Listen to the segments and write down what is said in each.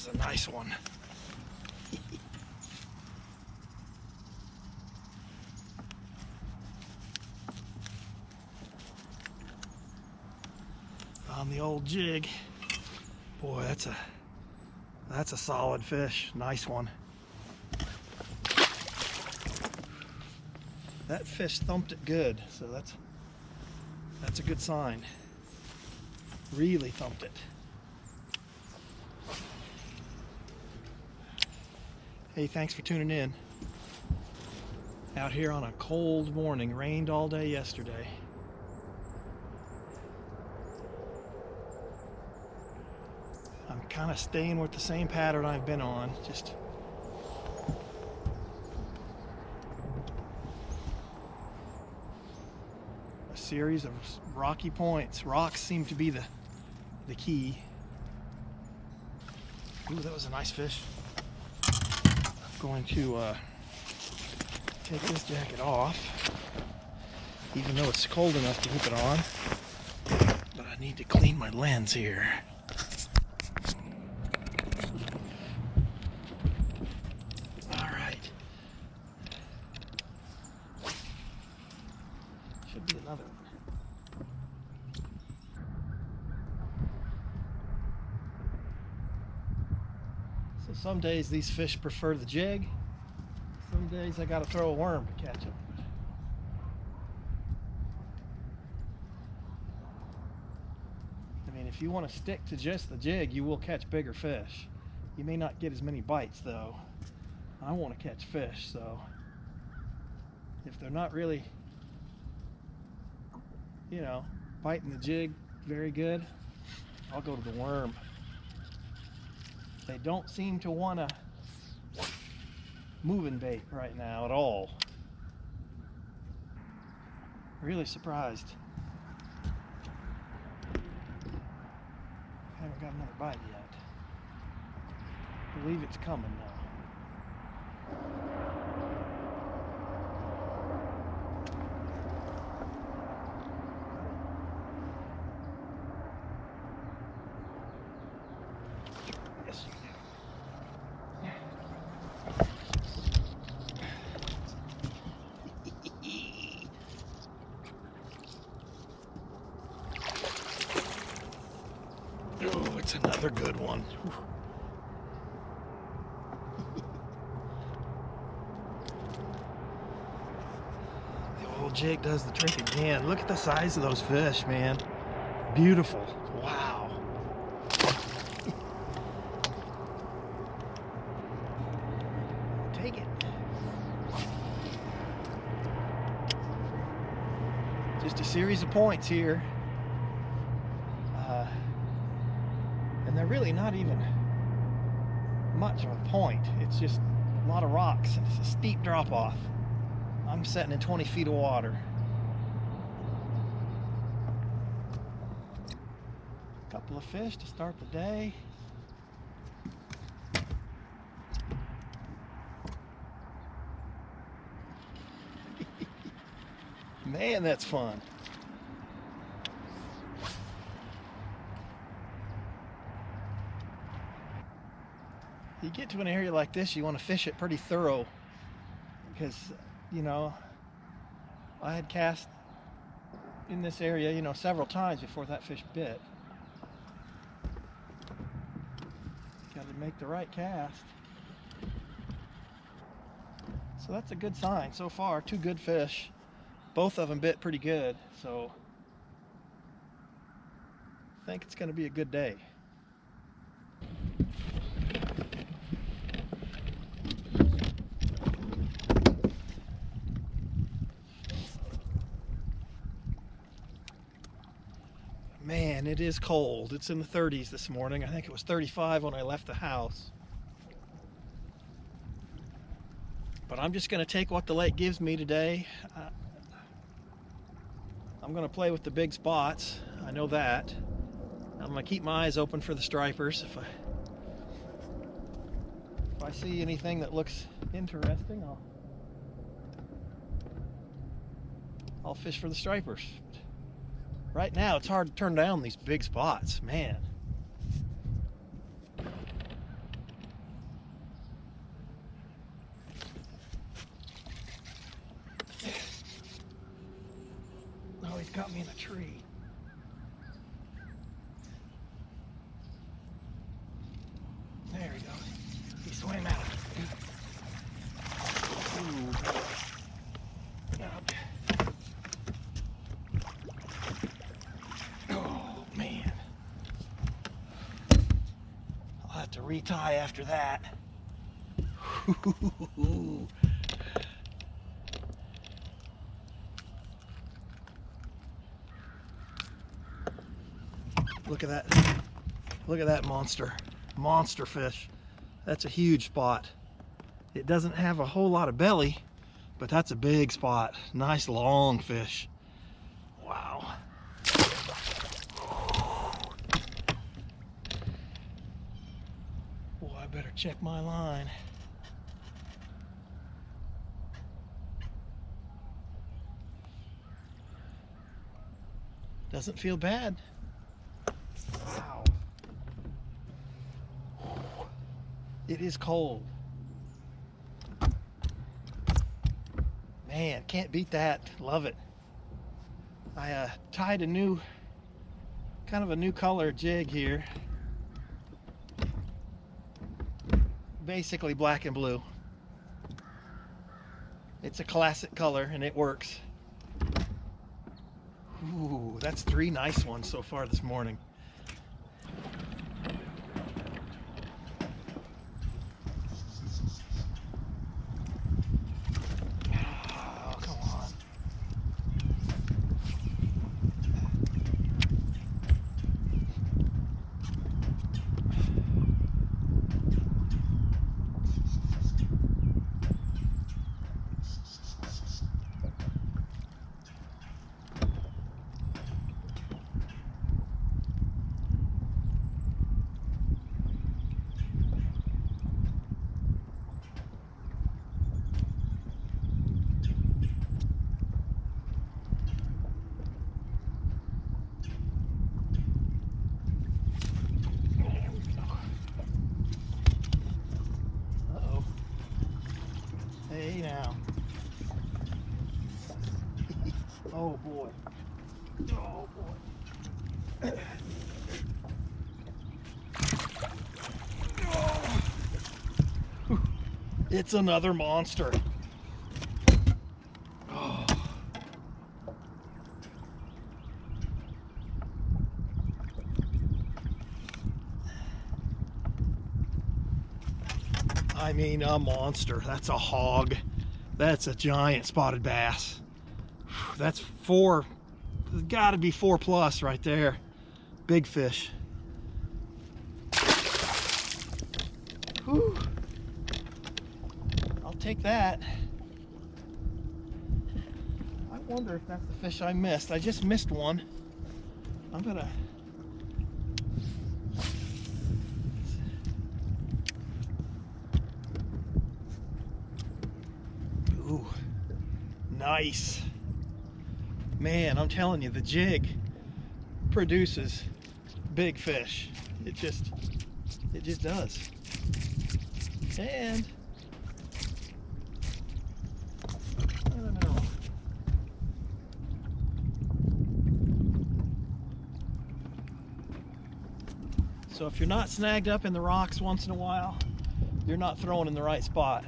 is a nice one. On the old jig. Boy, that's a solid fish. Nice one. That fish thumped it good, so that's a good sign. Really thumped it. Hey, thanks for tuning in. Out here on a cold morning, rained all day yesterday. I'm kind of staying with the same pattern I've been on, just a series of rocky points. Rocks seem to be the key. Ooh, that was a nice fish. I'm going to take this jacket off, even though it's cold enough to keep it on. But I need to clean my lens here. All right. Should be another one. So some days these fish prefer the jig. Some days I gotta throw a worm to catch them. I mean, if you want to stick to just the jig, you will catch bigger fish. You may not get as many bites though. I want to catch fish, so if they're not really, you know, biting the jig very good, I'll go to the worm. They don't seem to want to moving bait right now at all. Really surprised. Haven't got another bite yet. I believe it's coming now. Yes, you do. Oh, it's another good one. The old jig does the trick again. Look at the size of those fish, man. Beautiful. Wow. Take it. Just a series of points here. And they're really not even much of a point. It's just a lot of rocks and it's a steep drop off. I'm sitting in 20 feet of water. A couple of fish to start the day. Man, that's fun. You get to an area like this, you want to fish it pretty thorough because, you know, I had cast in this area, you know, several times before that fish bit. Got to make the right cast. So that's a good sign so far. Two good fish. Both of them bit pretty good, so I think it's going to be a good day. Man, it is cold. It's in the 30s this morning. I think it was 35 when I left the house. But I'm just going to take what the lake gives me today. I'm going to play with the big spots. I know that. I'm going to keep my eyes open for the stripers. If I see anything that looks interesting, I'll fish for the stripers. Right now, it's hard to turn down these big spots, man. almost got me in a tree. There he goes. He swam out. Ooh. Oh, man. I'll have to retie after that. Look at that. Look at that monster fish. That's a huge spot. It doesn't have a whole lot of belly, but that's a big spot. Nice long fish. Wow. Boy, I better check my line. Doesn't feel bad. Wow. It is cold. Man, can't beat that. Love it. I tied a new, kind of a new color jig here. Basically black and blue. It's a classic color and it works. Ooh, that's 3 nice ones so far this morning. Oh, come on. Hey now. Oh boy. Oh boy. Oh. It's another monster. Oh. I mean, a monster. That's a hog. That's a giant spotted bass. That's 4. There's got to be 4+ right there. Big fish. Whew. I'll take that. I wonder if that's the fish I missed. I just missed one. I'm gonna... Ooh, nice. Man, I'm telling you, the jig produces big fish. It just does. And I don't know. So if you're not snagged up in the rocks once in a while, you're not throwing in the right spot.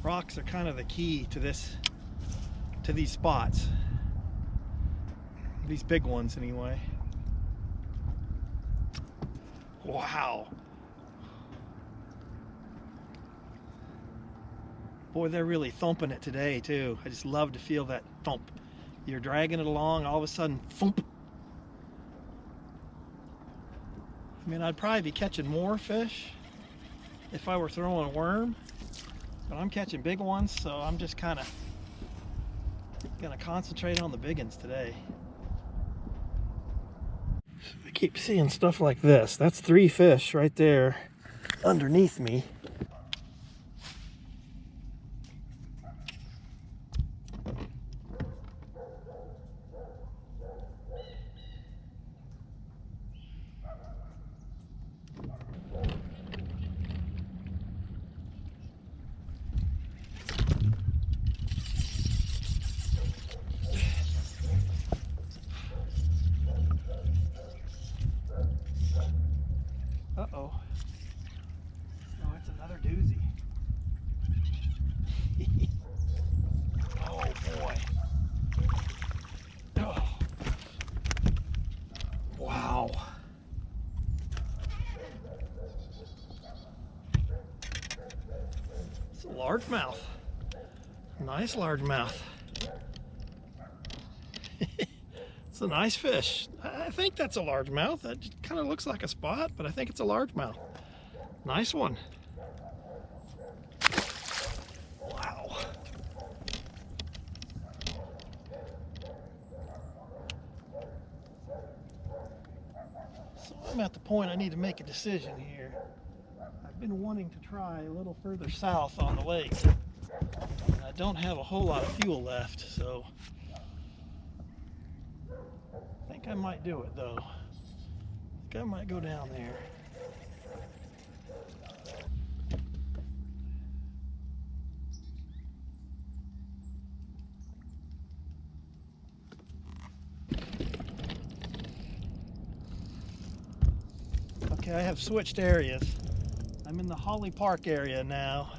Rocks are kind of the key to these spots. These big ones anyway. Wow. Boy, they're really thumping it today too. I just love to feel that thump. You're dragging it along, all of a sudden, thump. I mean, I'd probably be catching more fish if I were throwing a worm, but I'm catching big ones, so I'm just kind of gonna concentrate on the big ones today. I keep seeing stuff like this. That's 3 fish right there underneath me. largemouth. Nice largemouth. It's a nice fish. I think that's a largemouth. It kind of looks like a spot, but I think it's a largemouth. Nice one. Wow. So I'm at the point I need to make a decision here. I've been wanting to try a little further south on the lake. And I don't have a whole lot of fuel left, so I think I might do it though. I think I might go down there. Okay, I have switched areas. I'm in the Holly Park area now.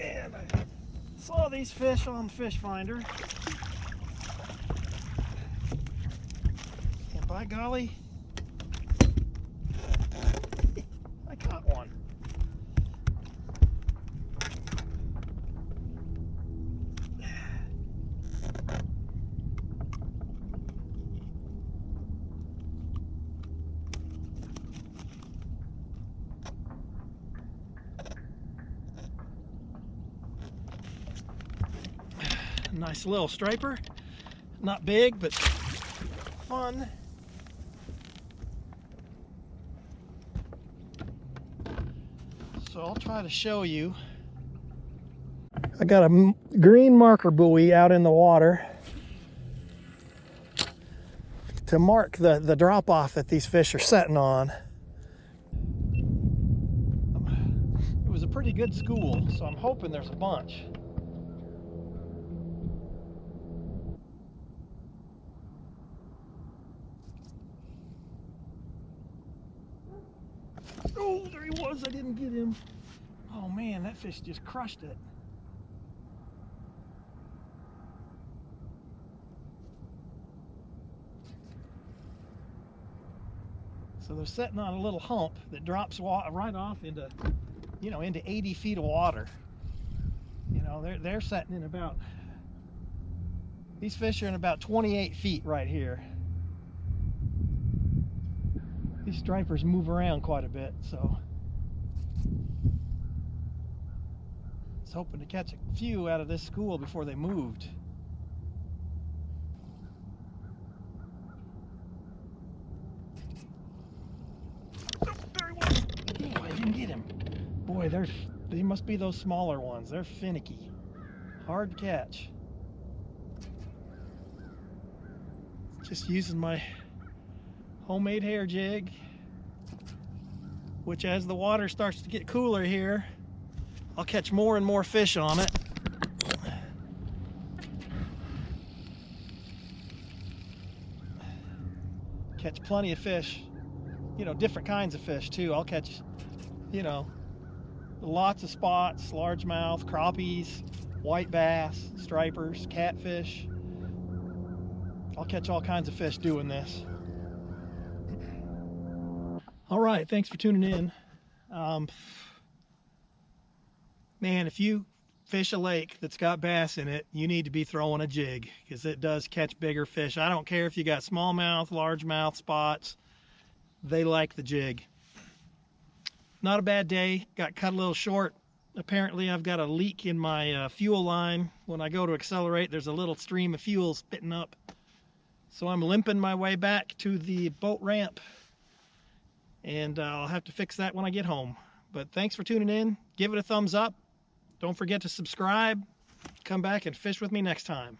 And I saw these fish on the fish finder. And by golly, I caught one. Nice little striper. Not big, but fun. So I'll try to show you. I got a green marker buoy out in the water to mark the drop off that these fish are setting on. It was a pretty good school, so I'm hoping there's a bunch. Oh, there he was. I didn't get him. Oh man, that fish just crushed it. So they're sitting on a little hump that drops right off into, into 80 feet of water. They're sitting in about, these fish are in about 28 feet right here. These stripers move around quite a bit, so I was hoping to catch a few out of this school before they moved. Oh, there he was. Oh, I didn't get him. Boy, they must be those smaller ones. They're finicky. Hard to catch. Just using my homemade hair jig, which as the water starts to get cooler here, I'll catch more and more fish on it. Catch plenty of fish, different kinds of fish too. I'll catch, lots of spots, largemouth, crappies, white bass, stripers, catfish. I'll catch all kinds of fish doing this. All right, thanks for tuning in. Man, if you fish a lake that's got bass in it, you need to be throwing a jig because it does catch bigger fish. I don't care if you got smallmouth, largemouth, spots, they like the jig. Not a bad day, got cut a little short. Apparently I've got a leak in my fuel line. When I go to accelerate, there's a little stream of fuel spitting up. So I'm limping my way back to the boat ramp. And I'll have to fix that when I get home. But thanks for tuning in. Give it a thumbs up. Don't forget to subscribe. Come back and fish with me next time.